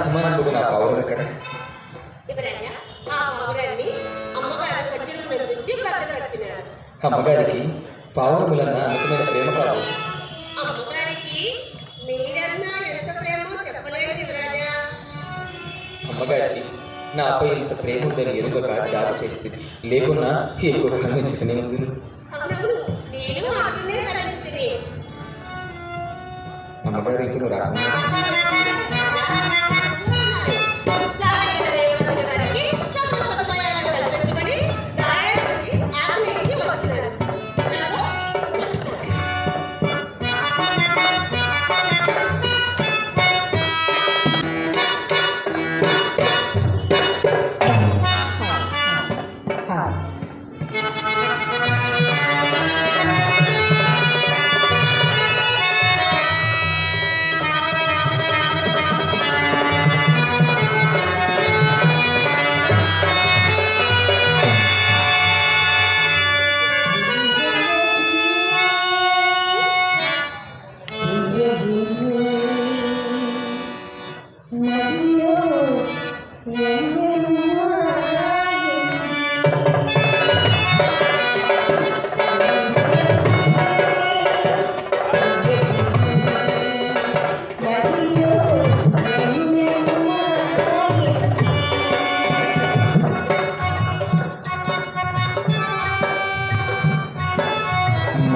సమానంగా నా పౌరం ఎక్కడ? అమ్మగారికి పావురములన్న అమితమైన ప్రేమ కాదు. అమ్మగారికి నాపై ఇంత ప్రేమ ఉందని ఎరుగక జాబు చేస్తుంది. లేకున్నా ఎక్కువ కాలం చెప్పనే ఉంది. అమ్మగారు ఇంకను రాకుండా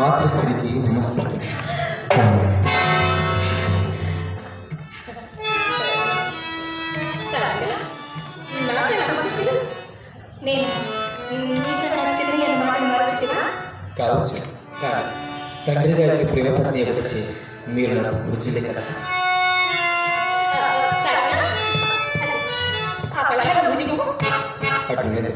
మాతృస్త్రీకి నమస్కారం. కావచ్చు, కానీ తండ్రి గారికి ప్రేమపత్ని వచ్చి మీరు నాకు పూజ్యులే కదా. అట్లనే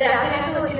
రాగరాగ వచ్చిన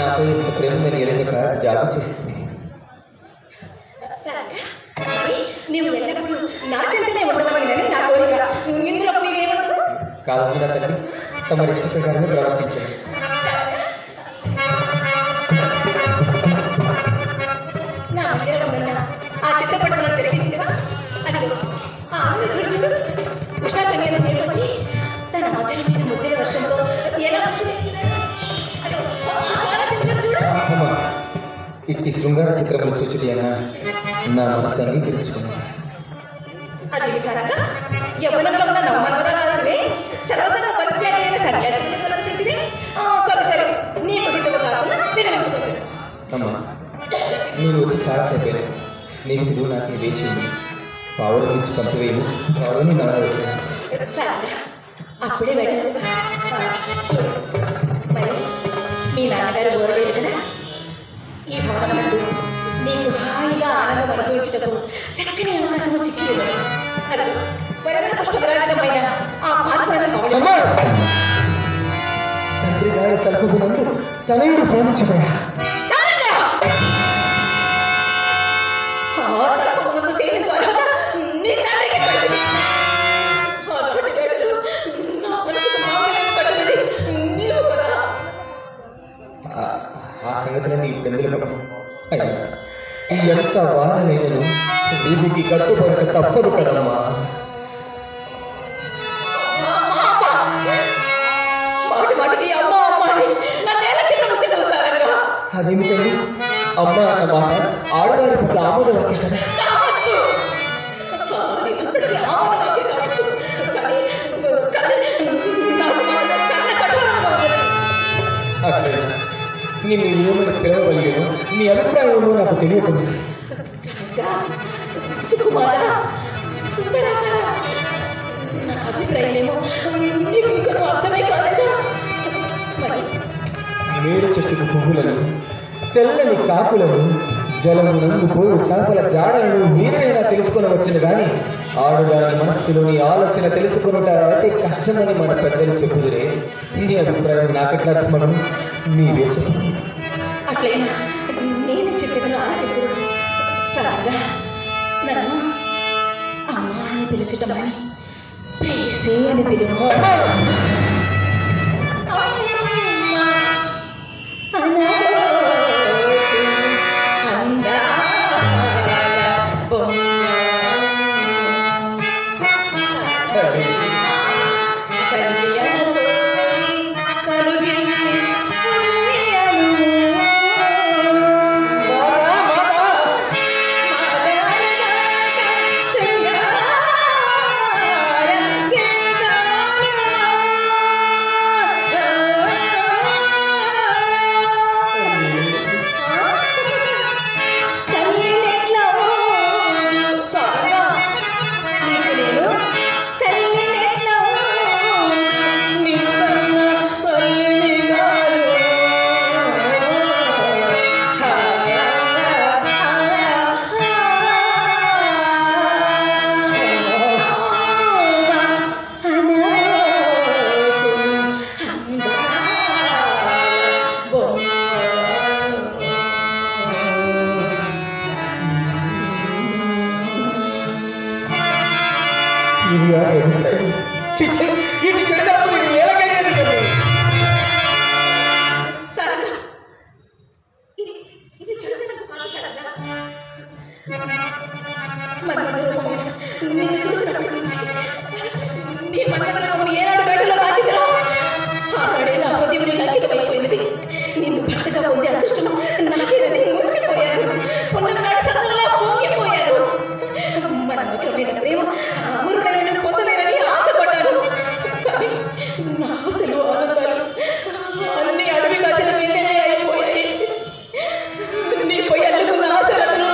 నాపై ఇంత ప్రేమ ఉందని ఎరగక జాబు చేసింది. నీవు ఎల్లప్పుడూ నా చెంతనే ఉండవాలని నా కోరిక. ఇందులో నీవేమవుతావు? కాకుండా తల్లి తమ ఇష్ట ప్రకారమే ప్రవర్తించాను. నా మందిరం ఉన్న ఆ చిత్రపటంలో తిరిగించిందిగా అదిగో ఆ చూడు ఉషా కన్యను చేపట్టి తన మధురమైన ముద్దుల వర్షంతో ఎలా చూడు. ఇట్టి శృంగార చిత్రములు చూచుటి అన్న నా మనసు అంగీకరించుకున్నాను. అదేమి సారంగా యవ్వనంలో ఉన్న నవమన్మరాలుడివే సర్వసంగ పరిత్యాగి అయిన సన్యాసి చుట్టివే. సరే సరే నీకు హితవు కాకుండా విరమించుకోలేదు. అమ్మా నేను వచ్చి చాలాసేపు అయినా స్నేహితుడు నాకు వేచి ఉంది. పావుల నుంచి పంపివేయను చావని నా వచ్చాను. సారంగా అప్పుడే వెళ్ళలేదు. చూడు మరి మీ నాన్నగారు గోరలేదు కదా. ఈ భవనం నందు నీకు హాయిగా ఆనందం అనుభవించటకు చక్కని అవకాశం చిక్కి ఉన్నది. అది వరణ పుష్పరాజితమైన ఆ పాత్రలను తండ్రి గారి తలుపునందు తనయుడు సేవించబోయా. తలుపునందు సేవించు అర్హత నీ తండ్రికి పడుతుంది. నా మనసుకు మామూలు పడుతుంది నీవు కదా. ఆ సంగతిని ఇప్పుడు ఎందుకు అయ్యా ఎంత వారలేదను వీధికి కట్టుబడక తప్పదు కదమ్మా. మాటి మాటికి అమ్మ అమ్మ అని నన్నేలా చిన్న ముచ్చటవు సారంగా. అదేమిటండి అమ్మ అన్న మాట ఆడవారి పట్ల ఆమోదవాక్యం కదా. కావచ్చు ఆమోదవాక్యం కావచ్చు. కానీ నాకు మాత్రం చాలా కఠోరంగా ఉన్నది. అక్కడ నిన్ను ఏమని పిలవగలిగాను నీ అభిప్రాయం ఏమో నాకు తెలియకుండా. సుకుమార సుందరాకార నా అభిప్రాయమేమో నీకు ఇంకా అర్థమే కాలేదా? మరి మేడు చెట్టుకు పువ్వులను తెల్లని కాకులను జలమునందు పోవు చేపల జాడలను మీరైనా తెలుసుకొని వచ్చిన కానీ ఆడుదాని మనస్సులోని ఆలోచన తెలుసుకున్నట అతి కష్టమని మన పెద్దలు చెప్పుదురే. నీ అభిప్రాయం నాకెట్లా అర్థమను నీవే చెప్పు. అట్లయినా నేను చెప్పగలను ఆలకింపుడు. సారంగా నన్ను అమ్మ అని పిలుచుటమని ప్రేయసి అని పిలువు. నిన్ను చూసినప్పటి నుంచి నీ మన్మధరూపమును ఏనాడు బయటలో దాచిదిరా ఆనాడే నా హృదయం నీకు అంకితమైపోయినది. నిన్ను భర్తగా పొందే అదృష్టం నాకేనని మురిసిపోయాను. పున్నమి నాడు సందర్లా పొంగిపోయాను. మన్మధురమైన ప్రేమ అమరుడైన పొందలేనని ఆశపడ్డాను. కానీ నా ఆశలు ఆనందాలు అన్ని అడవి కాచిన వెన్నెలే అయిపోయాయి. నీ పోయి అల్లుకున్న ఆశలతను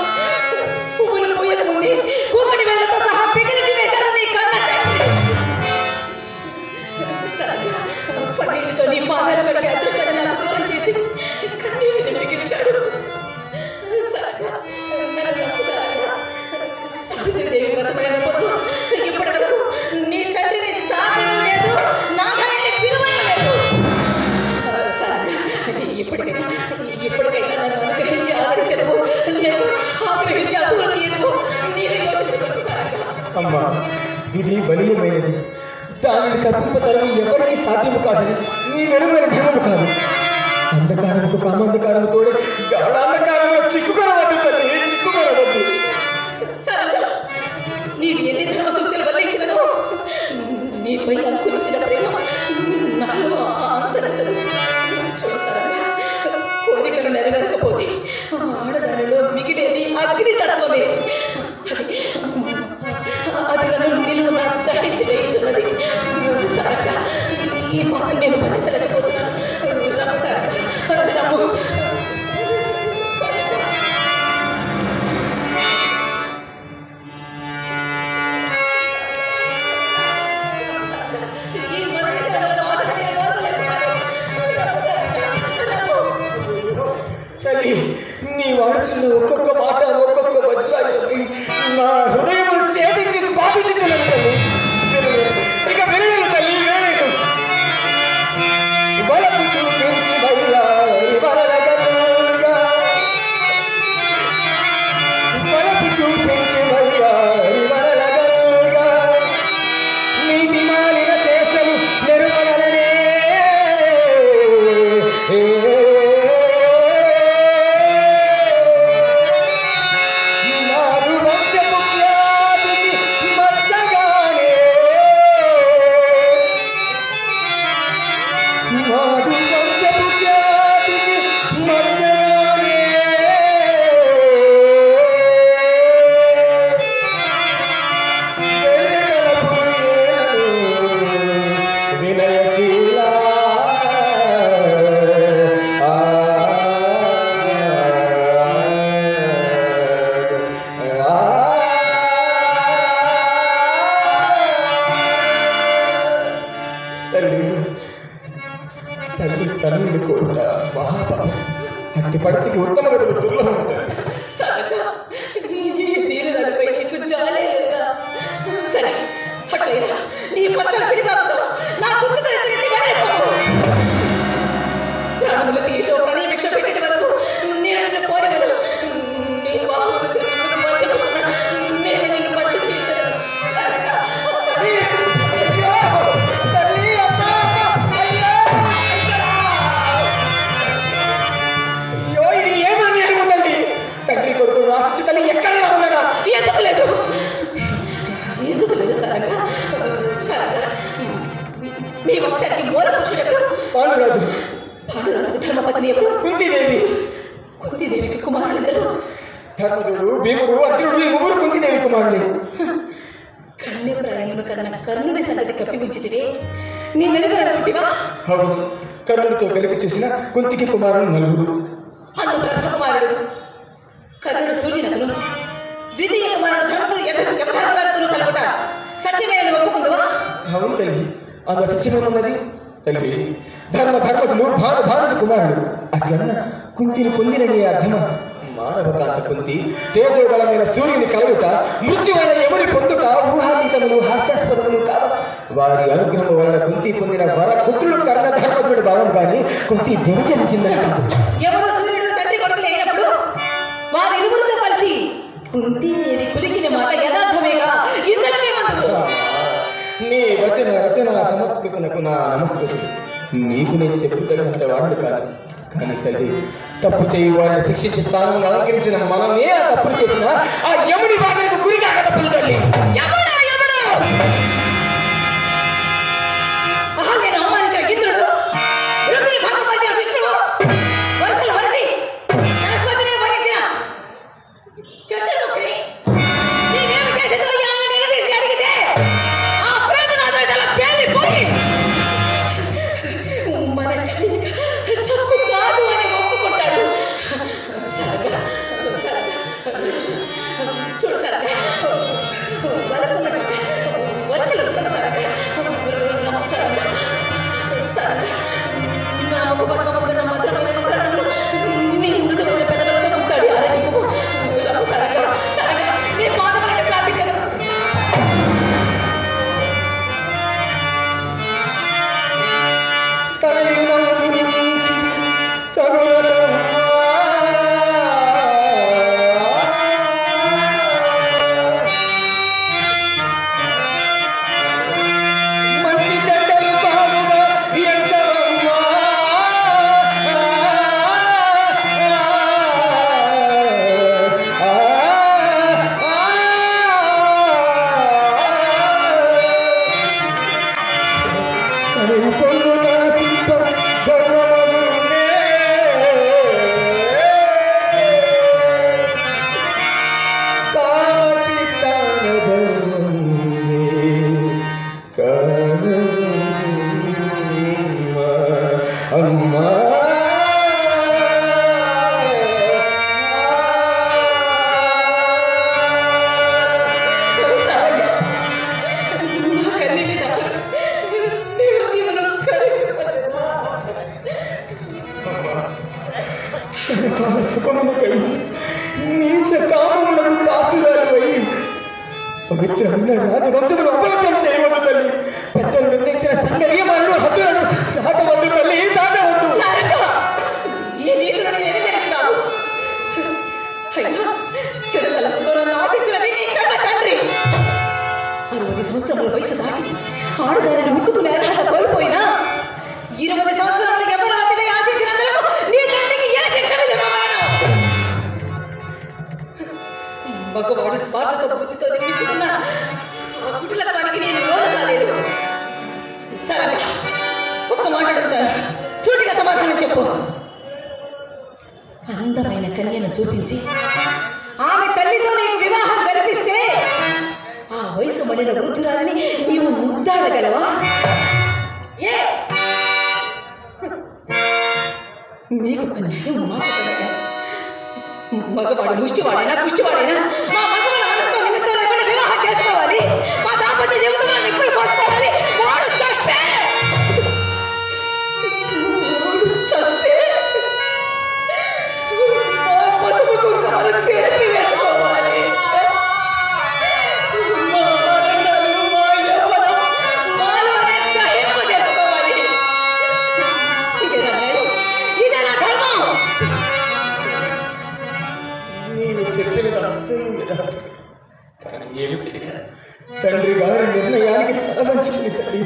పువ్వులు పోయక ముందే కూకటి వేళ్లతో సహా పిగిలిచి వేశారు నీ కన్న పన్నీటితో నీ పాదాలు కడిగే అదృష్టాన్ని నాకు దూరం చేసి కన్నీటిని మిగిల్చాడు. అమ్మా, ఇది బలీయమైనది. దానిని తప్పింపతరం ఎవరికీ సాధ్యము కాదని నీ వెనుమైన ధర్మము కాదు. అంధకారముకు కామంధకారము తోడే గాఢాంధకారము చిక్కుకొనవద్దు తల్లి, చిక్కుకొనవద్దు. సరదా నీవు ఎన్ని ధర్మసూక్తులు వల్లించినను నీపై అంకురించిన ప్రేమ నాలో అంతరించదు. చూసారా, కోరికలు నెరవేరకపోతే ఆడదానిలో మిగిలేది అగ్నితత్వమే. అది నన్ను నిలువున దహించి వేయించున్నది. సరగా ఈ బాధ నేను భరించలేకపోతున్నాను. రమ్మ సరగా, రమ్ము. తల్లి, నీ వాడుచున్న ఒక్కొక్క మాట ఒక్కొక్క వజ్రాయుధమై నా హృదయము ఛేదించి బాధించున్నది తల్లి. ఇక వినలేదు తల్లి, వినలేదు. బలపు చూపించి బలపు చూపించి నీతి మాలిన చేష్టలు నెరుమలనే తల్లి తల్లిని కోరుట మహాపాపం. అట్టి పడితికి ఉత్తమ గదులు దుర్లభం. సరగా ఈ దీనులపై నీకు జాలే లేదా? సరే, అట్లయినా నీ పచ్చల పిడిబాబుతో నా గుర్తు తెచ్చి ప్రాణములు తీయటో ప్రణయభిక్ష పెట్టే వరకు నేను నిన్ను కోరేవను. నీ బాహువులు నేను నిన్ను పట్టు చేయించను. తల్లి కొడుకు రాష్ట్ర తల్లి ఎక్కడైనా ఉన్నాడా? ఎందుకు లేదు సరంగా? సరంగా మీ వంశానికి మూల పురుషుడు ఎవరు? పాండురాజు. పాండురాజుకు ధర్మపత్ని ఎవరు? కుంతీదేవి. కుంతీదేవికి కుమారులందరూ ధర్మజుడు, భీముడు, అర్జునుడు, ఈ ముగ్గురు కుంతీదేవి కుమారులే. కన్య ప్రళయమును కన్నా కర్ణుని సంగతి కప్పి ఉంచితివే, నీ నెలగలనుకుంటివా? అవును, కర్ణుడితో కలిపి చేసిన కుంతికి కుమారుడు నలుగురు. అందు ప్రథమ కుమారుడు కర్ణుడు సూర్యునకును, ద్వితీయ కుమారుడు ధర్మకుడు యమధర్మరాజును కలుగుట సత్యమేనని ఒప్పుకుందువా? అవును తల్లి, అంత సత్యమేమున్నది తల్లి. ధర్మజులు భానుజ కుమారుడు. అట్లన్న కుంతిని పొందినని అర్థమా? మానవకాంత కుంతి తేజోగలమైన సూర్యుని కలుగుట, మృత్యువైన యముని పొందుట ఊహాతీతములు హాస్యాస్పదములు కావ. వారి అనుగ్రహం వలన కుంతి పొందిన వర పుత్రుడు కర్ణ ధర్మజుడి భావం కానీ కుంతి వ్యభిచరించిందని కాదు. యముడు సూర్యుడు తండ్రి కొడుకులు అయినప్పుడు వారి ఇరువురితో కలిసి కుంతీదేవి కులికిన మాట యథార్థమేగా? ఇందులోకేమందు? నీ రచన సమర్పితనకు నా నమస్కృతి. నీకు నేను చెప్పుతగినంత వాడు కాదు. కానీ తల్లి, తప్పు చేయి వారిని శిక్షించి స్థానం అలంకరించిన మనమే ఆ తప్పులు చేసిన ఆ యముడి బాధలకు గురిగా తప్పులు తల్లి. నేను అవమానించిన ఇంద్రుడు, భగవంతుడు విష్ణువు వరుసలు వరచి సరస్వతిని వరించిన చంద్రముఖి నేనేమి చేసిందో అని నిలదీసి అడిగితే ఆ ప్రేతనాథుడు తల పేలిపోయి మన తప్పు కాదు అని ఒప్పుకుంటాడు. సరగా చూడు సరగా, వరకున్న చోట వరుసలు ఉంటుంది సరగా. సరగా సరగా నా ఒక పక్కన భద్రమైన గ్రంథంలో నీ మృదువైన పెదవులతో ఉంటాడు ఆరోగ్యము. సరగా సరగా నీ పాదమైన ప్రార్థించను. క్షణకాల సుఖమునకై నీచ కామములకు దాసురాలివై పవిత్రమైన రాజవంశమును అపవిత్రం చేయవద్దు తల్లి. పెద్దలు నిర్ణయించిన సంఘ నియమాలను హద్దులను దాటవద్దు తల్లి, దాటవద్దు. ఈ నీతులు నేను ఎదుగుతావు. అయ్యా, చెడుతలంతో నన్ను ఆశించినది నీ కన్న తండ్రి. 60 సంవత్సరముల వయసు దాటి ఆడదారిని ముట్టుకునే అర్హత కోల్పోయినా 20 సంవత్సరములు ఎవరి మధ్యగా ఆశించినందుకు నీ తండ్రికి ఏ శిక్ష విధింపబడను? మగవాడు స్వార్థతో బుద్ధితో నిర్మించుకున్న ఆ కుటిలత్వానికి నేను లోను కాలేదు. సరగా ఒక్క మాట అడుగుతాను, సూటిగా సమాధానం చెప్పు. అందమైన కన్యను చూపించి ఆమె తల్లితో నీకు వివాహం జరిపిస్తే ఆ వయసు మడిన వృద్ధురాలని నీవు ముద్దాడగలవా? ఏ మీకు ఒక న్యాయం, మాకు ఒక న్యాయం. మగవాడు ముష్టివాడైనా కుష్టివాడైనా మా మగవాళ్ళ మనసుతో నిమిత్తం లేకుండా వివాహం చేసుకోవాలి. మా దాంపత్య జీవితంలో నిప్పులు పోసుకోవాలి. వాడు చస్తే పసుపు కుంకుమలు చెరిపి వేసుకోవాలి. మా ఆనందాలు, మా యవ్వనం మాలోనే గ్రహింపు చేసుకోవాలి. ఇదేనా న్యాయం? ఇదేనా ధర్మం? నేను చెప్పినదంతా కానీ ఏమి చేయక తండ్రి గారి నిర్ణయానికి తల వంచింది తల్లి.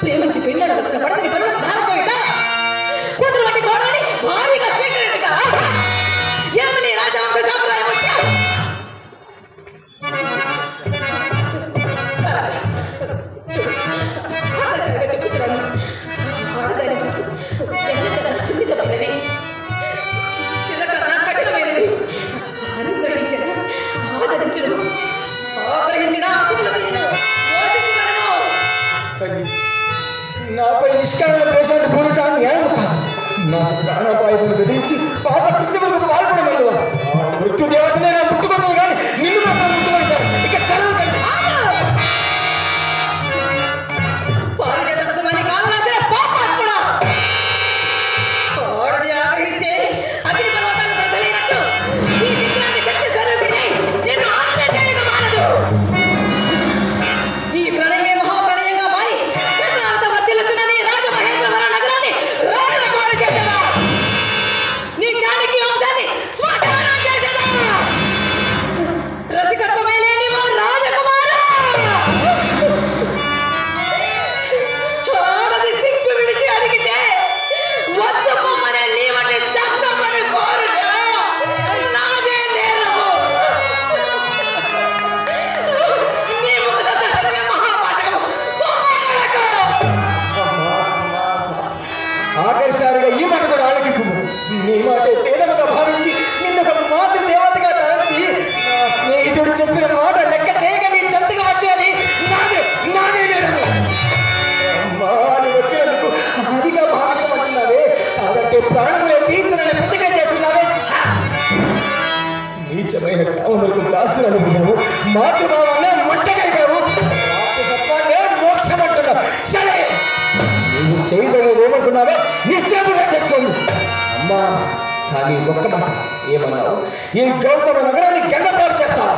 ప్రేమించి పెళ్ళాడవలసిన పడతని పనులకు ధారపోయిట కూతురు వంటి కోడని భారీగా స్వీకరించక ఏమని రాజవంశ సాంప్రదాయం వచ్చా? సరిగా చెప్పుతున్నాను. ఆడదాని మనసు ఎన్నకన్నా సున్నితమైనది, చిన్నకన్నా కఠినమైనది. అనుగ్రహించను, ఆదరించను, ఆగ్రహించిన ఆశలకు నేను నాపై నిష్కారణ ద్వేషాన్ని పూరటం న్యాయం కాదు. నాకు ప్రాణాపాయమును విధించి పాప కృత్యములకు పాల్పడమల్లువా మృత్యు దేవతనే నా ముట్టుకుంటాను కానీ నిన్ను మాత్రం ముట్టుకుంటాను. ఇక సెలవు తండ్రి. పారిజాత కుటుంబాన్ని కావలసిన పాపాత్ముడా, ఆడది ఆగ్రహిస్తే అగ్ని పర్వతాన్ని ప్రజలైనట్టు ఈ చిత్రాన్ని శక్తి స్వరూపిణి నేను ఆనందించడానికి మానదు. ఈ ప్రళయమే మహాప్రళయంగా మారి వర్తిల్లుతున్నది రాజమహేంద్రవర నగరాన్ని రాజపాలు చేసేదా, నీ చాణక్య వంశాన్ని శ్మశానం చేసేదా. రసికత్వమే లేని ఓ రాజకుమారా, ఆడది సిగ్గు విడిచి అడిగితే వద్దు పొమ్మనే నీవని తప్పమని కోరుట నాదే నేరము. నీ ముఖ సందర్భమే మహాపాతకము. ఆఖరిసారిగా ఈ మాట కూడా ఆలకింపు. నీ మాట పేదముగా భావించి నిన్ను ఒక మాతృ దేవతగా తలంచి నా స్నేహితుడు చెప్పిన మాట లెక్క చేయగా నీ చెంతగా వచ్చేది నాదే నాదే నేరము. అమ్మా అని వచ్చినందుకు అదిగా భావించమంటున్నావే, కాబట్టి ప్రాణములే తీర్చనని ప్రతిజ్ఞ చేస్తున్నావే. నీచమైన కామములకు దాసులను పోయావు, మాతృభావాన్ని మంటగలిపావు, రాక్షసత్వాన్నే మోక్షమంటున్నావు. సరే, నువ్వు చేయదనేది ఏమంటున్నావో నిశ్చయముగా చేసుకోండి. అమ్మా, కానీ ఒక్క మాట ఏమన్నావు? ఈ గౌతమ నగరాన్ని గంగపాలు చేస్తావా?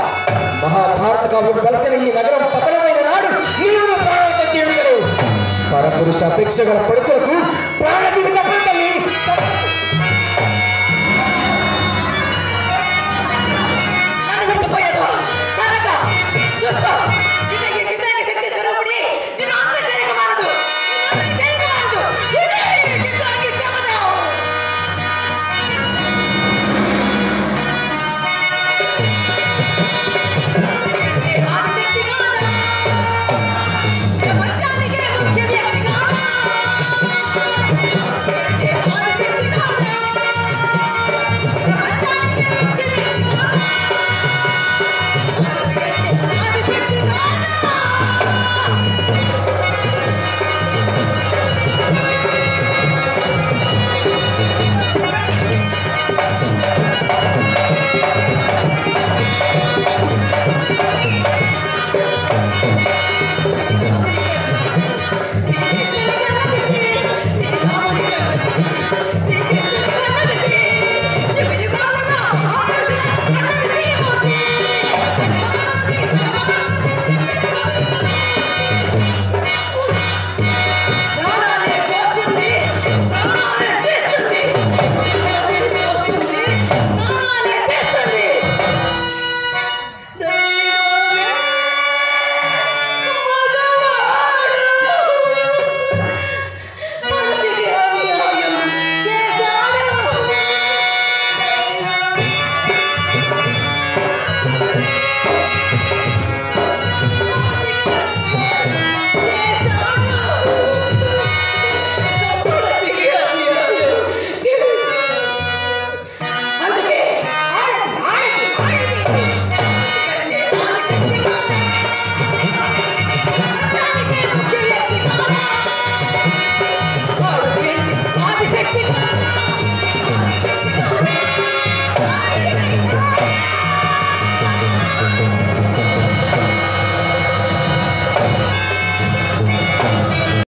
మహాభారత కావ్యం కలిసిన ఈ నగరం పతనమైన నాడు నీవు ప్రాణాలతో జీవించరు. పరపురుష అపేక్ష గల పడుచులకు ప్రాణ జీవిత తల్లి